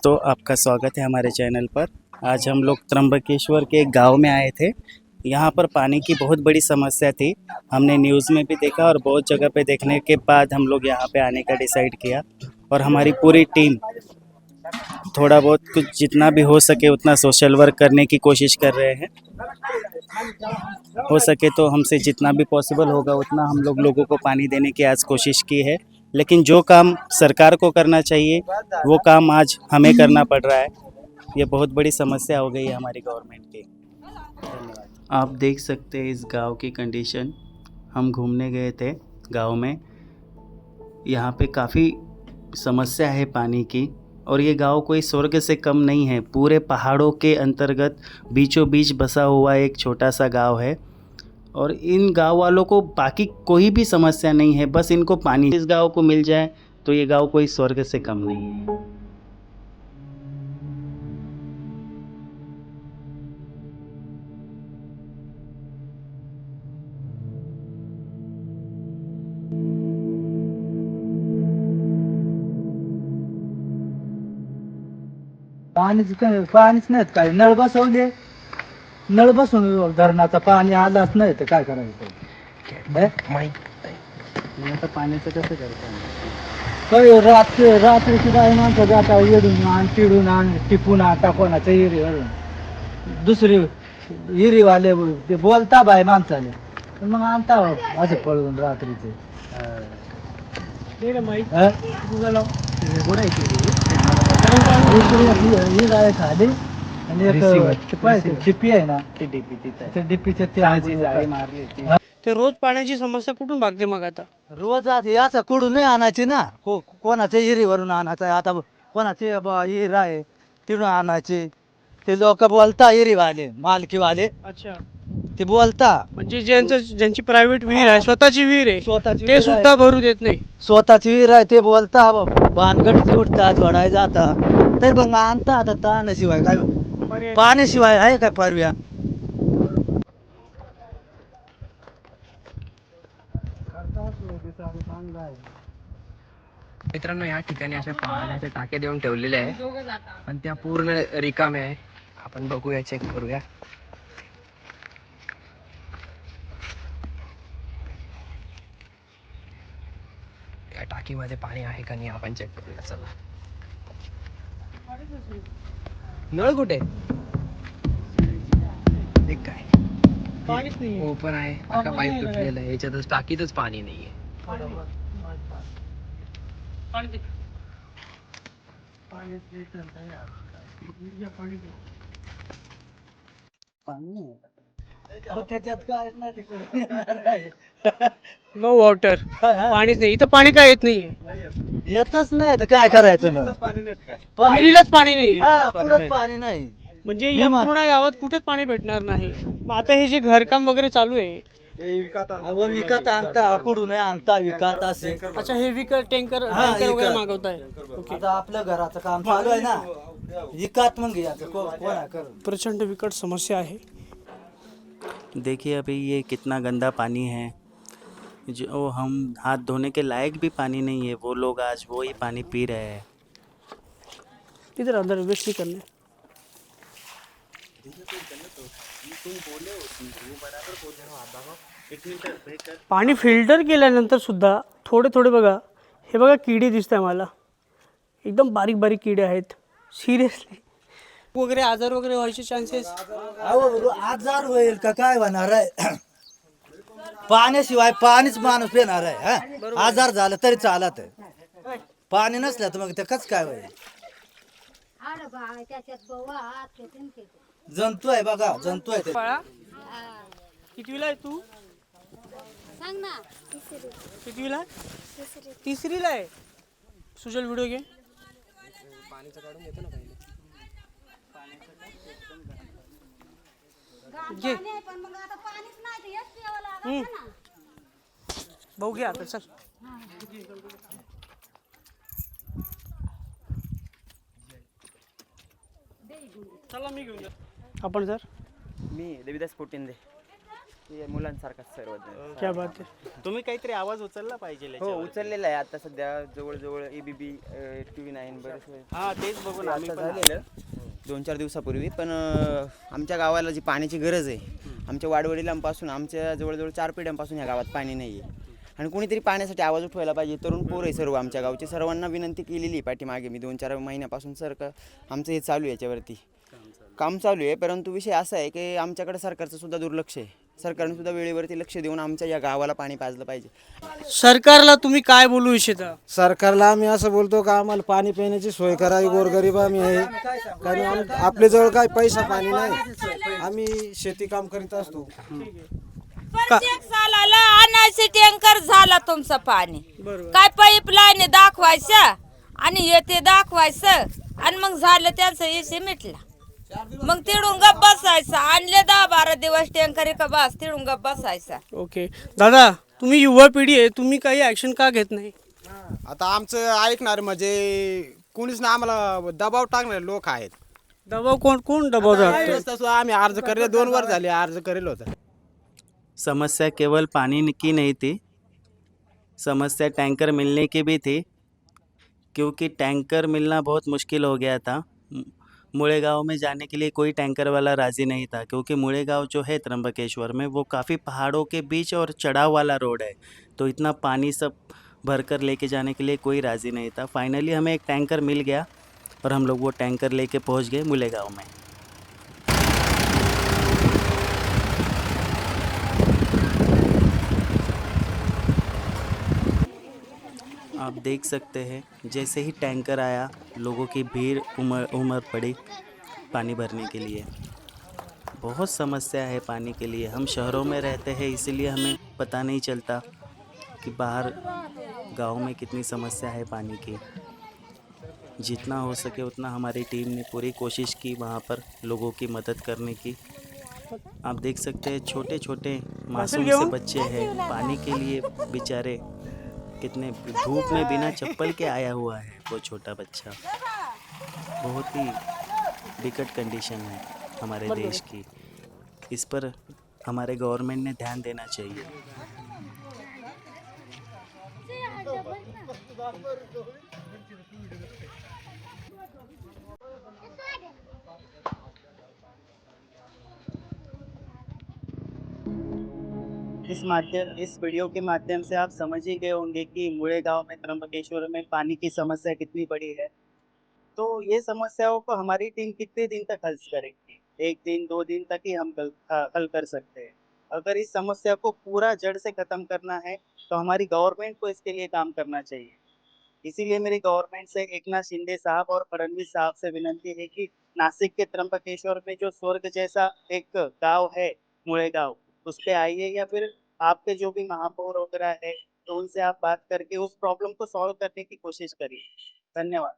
दोस्तों, आपका स्वागत है हमारे चैनल पर। आज हम लोग त्र्यंबकेश्वर के एक गांव में आए थे। यहाँ पर पानी की बहुत बड़ी समस्या थी। हमने न्यूज़ में भी देखा और बहुत जगह पे देखने के बाद हम लोग यहाँ पे आने का डिसाइड किया। और हमारी पूरी टीम थोड़ा बहुत कुछ जितना भी हो सके उतना सोशल वर्क करने की कोशिश कर रहे हैं। हो सके तो हमसे जितना भी पॉसिबल होगा उतना हम लोग लोगों को पानी देने की आज कोशिश की है। लेकिन जो काम सरकार को करना चाहिए वो काम आज हमें करना पड़ रहा है। ये बहुत बड़ी समस्या हो गई है हमारी गवर्नमेंट की। धन्यवाद। आप देख सकते हैं इस गांव की कंडीशन। हम घूमने गए थे गांव में। यहाँ पे काफ़ी समस्या है पानी की। और ये गांव कोई स्वर्ग से कम नहीं है। पूरे पहाड़ों के अंतर्गत बीचों बीच बसा हुआ एक छोटा सा गांव है। और इन गांव वालों को बाकी कोई भी समस्या नहीं है, बस इनको पानी इस गांव को मिल जाए तो ये गांव कोई स्वर्ग से कम नहीं है। पाणीच नाहीत काय. नळ बसवले, नळ बसवून धरणाचं पाणी आलंच नाही तर काय करायचं. आता पाण्याचं कसं करता? काही रात्रीची बाई माणसं जाता येडून आण तिडून आण टिपून आता कोणाचं हिरीवरून दुसरी हिरीवाले ते बोलता बाय माणसाने पण मग आणता असं पळून रात्रीचे. हं? ही गाय खाली आणि एक टिपी आहे ना त्या डिपीच्या ते मारली होती। ते रोज पाण्याची समस्या कुठून भागते मग आता? रोज याचा कुडून नाही आणायची ना. कोणाच्या हिरीवरून आणायचं. आता कोणाचे हिर आहे तिथून आणायचे. ते लोक बोलता हिरीवाले मालकीवाले अच्छा, ते बोलता. म्हणजे ज्यांची प्रायव्हेट विहीर आहे, स्वतःची विहीर आहे, स्वतःची ते विहीर सुद्धा भरू देत नाही. स्वतःची विहीर आहे ते बोलता भानगडीत उठतात वडाय जाता तर मग आणता. आता ताण्याशिवाय काय पाण्याशिवाय आहे काय परव्या. मित्रांनो, या ठिकाणी अशा पाण्याच्या टाक्या देऊन ठेवलेल्या आहे पण त्या पूर्ण रिकाम्या आहे. आपण बघूया, चेक करूया. या टाकीमध्ये पाणी आहे का नाही आपण चेक करूया. चला. नळ कुठे एक काय पाणीच नाही. ओपन आहे का पाईप तुटलेलं आहे. याच्यातच टाकीतच पाणी नाहीये. त्याच्यात काय नाही. नो वॉटर, पाणीच नाही. इथं पाणी काय येत नाही. येतच नाही तर काय करायचं ना. विहिरीलाच पाणी नाही. पुढं पाणी नाही. म्हणजे या पूर्ण गावात कुठेच पाणी भेटणार नाही. मग आता हे जे घरकाम वगैरे चालू आहे, विकत आणता कुठून आणता विकत असे. अच्छा, हे विकत टँकर विकत. वगैरे मागवताय. आता आपलं घराचं काम चालू आहे ना. विकत मग याचं कोणा कर. प्रचंड बिकट समस्या आहे. देखिए अभी ये कितना गंदा पानी है। जो हम हाथ धोने के लायक भी पानी नहीं है, वो लोग आज वो ही पानी पी रहे हैं। इधर अंदर वेस्ट नहीं करने. पाणी फिल्टर केल्यानंतर सुद्धा थोडे थोडे बघा, हे बघा किडे दिसत आहे मला. एकदम बारीक बारीक किडे आहेत. सिरियसली वगैरे आजार वगैरे व्हायचे चान्सेस. आजार होईल का काय होणार आहे. पाण्याशिवाय पाणीच माणूस पिणार आहे. हा? आजार झाला तरी चालत आहे. पाणी नसलं तर मग ते कच काय होईल. जंतू आहे बघा, जंतू आहे ते. कितवीला आहे तू? सांग ना. कितवीला? तिसरीला आहे. सुजल व्हिडिओ घे. घे. भाऊ घे आता, चल. चला मी घेऊन जा. आपण सर मी देविदास पोटिंदे. ते मुलांसारखाच सर्वजण. क्या बात आहे. तुम्ही काहीतरी आवाज उचलला पाहिजे हो याच्यावरती. उचललेलं आहे आता सध्या जवळजवळ ABB TV9 बरेच हा तेच बघून आम्ही आता पण झालेलं 2-4 दिवसापूर्वी. पण आमच्या गावाला जी पाण्याची गरज आहे, आमच्या वाडवडिलांपासून आमच्या जवळजवळ 4 पिढ्यांपासून ह्या गावात पाणी नाही आहे. आणि कोणीतरी पाण्यासाठी आवाज उठवायला पाहिजे. तरुण पोर आहे सर्व आमच्या गावचे, सर्वांना विनंती केलेली आहे पाठीमागे मी 2-4 महिन्यापासून. सर का आमचं हे चालू आहे, याच्यावरती काम चालू आहे. परंतु विषय असा आहे की आमच्याकडे सरकारचं सुद्धा दुर्लक्ष आहे. सरकारने सुद्धा वेळेवरती लक्ष देऊन आमच्या या गावाला पाणी पाजलं पाहिजे. सरकारला तुम्ही काय बोलू इच्छिता? सरकारला आम्ही असं बोलतो का आम्हाला पाणी पिण्याची सोय करावी. गोरगरीब आम्ही आहे, कारण आपल्याजवळ काय पैसा पाणी नाही. आम्ही शेती काम करीत असतो. प्रत्येक सालाला आणायचे टँकर झाला तुमचं पाणी. बरोबर. काय पाईपलाईन दाखवायचं आणि येते दाखवायचं आणि मग झालं त्यांचं इशे मिटला. मग तिडून गप बसायचं. आणले 10-12 दिवस टँकर का बस तिडून गप बसायचा. ओके दादा, तुम्ही युवा पिढी आहे, तुम्ही काही ऍक्शन का घेत नाही? आता आमचं ऐकणार म्हणजे कोणीच ना आम्हाला दबाव टाकणारे लोक आहेत. दबाव कोण दबाव टाकतो? तसं आम्ही अर्ज करेल 2 वर झाले अर्ज करेल होता. समस्या केवल पानी की नहीं थी, समस्या टैंकर मिलने की भी थी, क्योंकि टैंकर मिलना बहुत मुश्किल हो गया था। मुड़े गाँव में जाने के लिए कोई टैंकर वाला राज़ी नहीं था, क्योंकि मुड़े गाँव जो है त्र्यंबकेश्वर में वो काफ़ी पहाड़ों के बीच और चढ़ाव वाला रोड है, तो इतना पानी सब भरकर लेके जाने के लिए कोई राज़ी नहीं था। फाइनली हमें एक टैंकर मिल गया और हम लोग वो टैंकर लेके पहुंच गए मुले गाँव में। आप देख सकते हैं जैसे ही टैंकर आया, लोगों की भीड़ उमड़ पड़ी पानी भरने के लिए। बहुत समस्या है पानी के लिए। हम शहरों में रहते हैं, इसीलिए हमें पता नहीं चलता कि बाहर गांव में कितनी समस्या है पानी की। जितना हो सके उतना हमारी टीम ने पूरी कोशिश की वहाँ पर लोगों की मदद करने की। आप देख सकते हैं छोटे छोटे मासूम से बच्चे हैं, पानी के लिए बेचारे कितने धूप में बिना चप्पल के आया हुआ है वो छोटा बच्चा। बहुत ही विकट कंडीशन है हमारे देश की। इस पर हमारे गवर्नमेंट ने ध्यान देना चाहिए। इस वीडियो के माध्यम से आप समझ ही गए होंगे कि मुड़े गांव में त्र्यंबकेश्वर में पानी की समस्या कितनी बड़ी है। तो ये समस्याओं को हमारी टीम कितने दिन तक हल करेगी? 1 दिन 2 दिन तक ही हम हल कर सकते हैं। अगर इस समस्या को पूरा जड़ से खत्म करना है तो हमारी गवर्नमेंट को इसके लिए काम करना चाहिए। इसीलिए मेरी गवर्नमेंट से एकनाथ शिंदे साहब और फडणवीस साहब से विनंती है कि नासिक के त्र्यंबकेश्वर में जो स्वर्ग जैसा एक गांव है मुड़े गांव, उस पे आइए, या फिर आपके जो भी महापौर वगैरह है तो उनसे आप बात करके उस प्रॉब्लम को सॉल्व करने की कोशिश करिए। धन्यवाद।